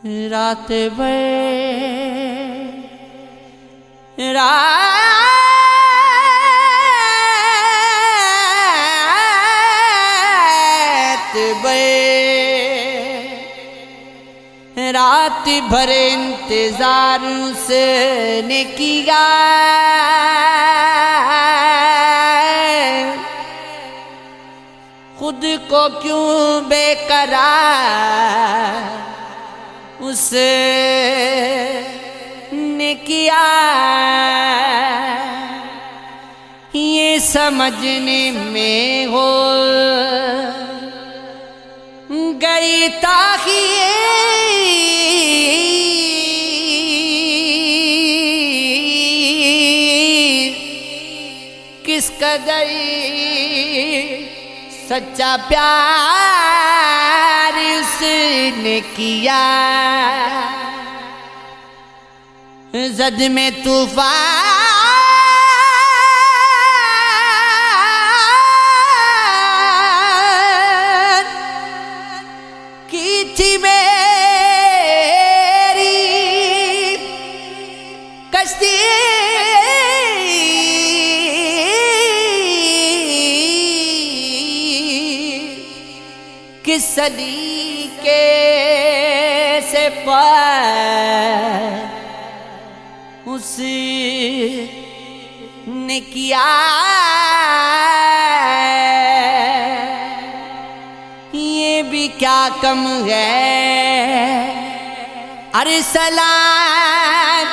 रात भर रात भर इंतजार उसने किया, खुद को क्यों बेकरार उसने किया। ये समझने में हो गई ताखिर किस कदर सच्चा प्यार उसने किया। जद में तूफान की थी मेरी कश्ती, किस सलीके से पार उसने किया। ये भी क्या कम है अरसलान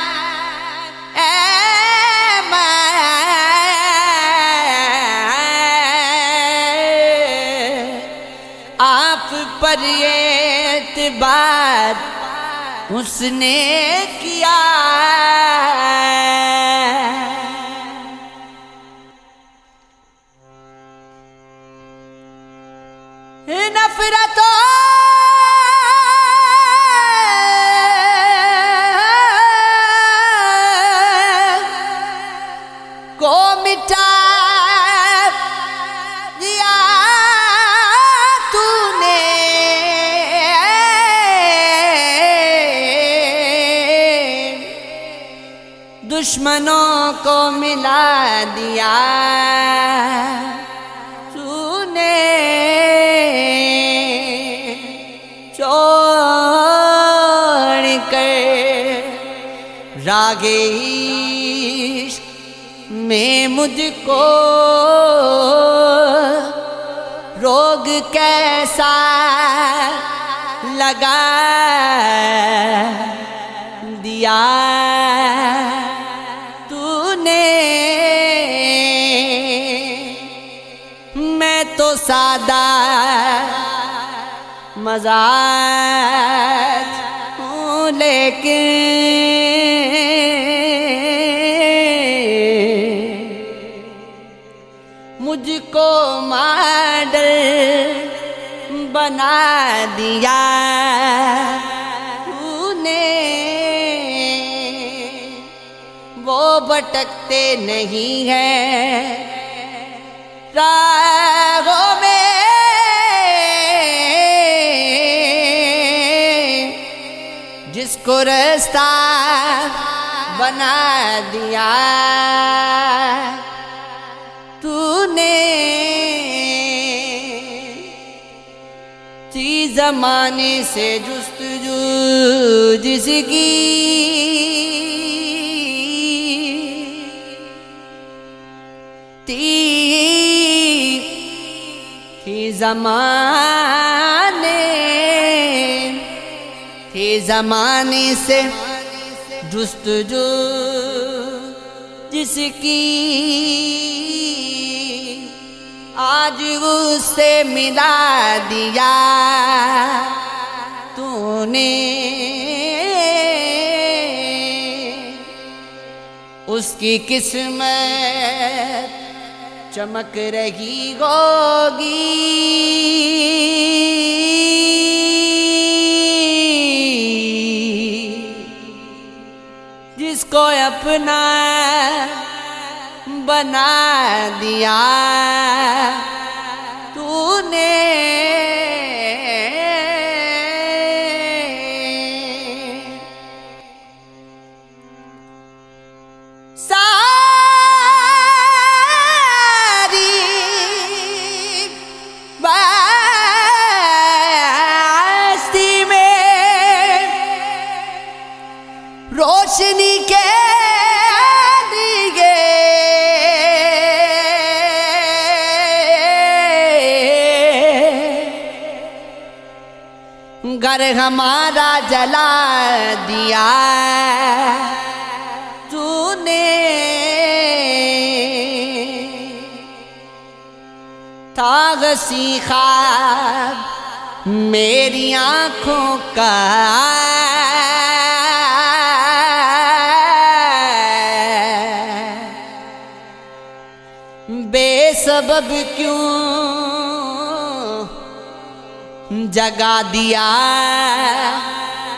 आप पर ये एतबार उसने किया। नफरतों को मिटा दिया तूने, दुश्मनों को मिला दिया तूने। छोड़ कर रागे इश्क में मुझको रोग कैसा लगा दिया तूने। मैं तो सादा मजाज हूँ लेकिन मुझको मॉडल बना दिया तूने। वो भटकते नहीं हैं राहों में, जिसको रास्ता बना दिया तूने। थी ज़माने से जुस्तजू जिसकी, थी ज़माने से जुस्तजू जिसकी, आज उससे मिला दिया तूने। उसकी किस्मत चमक रही होगी, जिसको अपना बना दिया तूने। उन्हीं के लिए घर हमारा जला दिया तूने। था गसी ख्वाब मेरी आँखों का बेसबब क्यों जगा दिया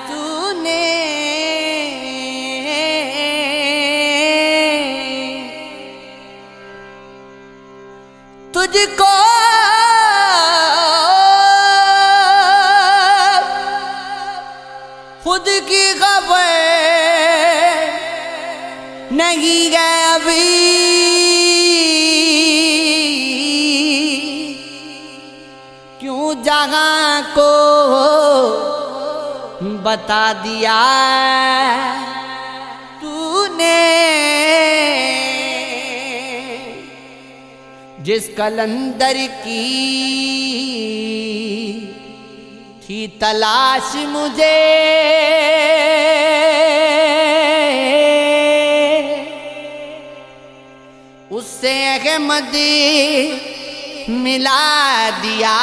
तूने। तुझको खुद की खबर नहीं है अभी, क्यों जहां को बता दिया तूने। जिस कलंदर की थी तलाश मुझे उससे अहमद मिला दिया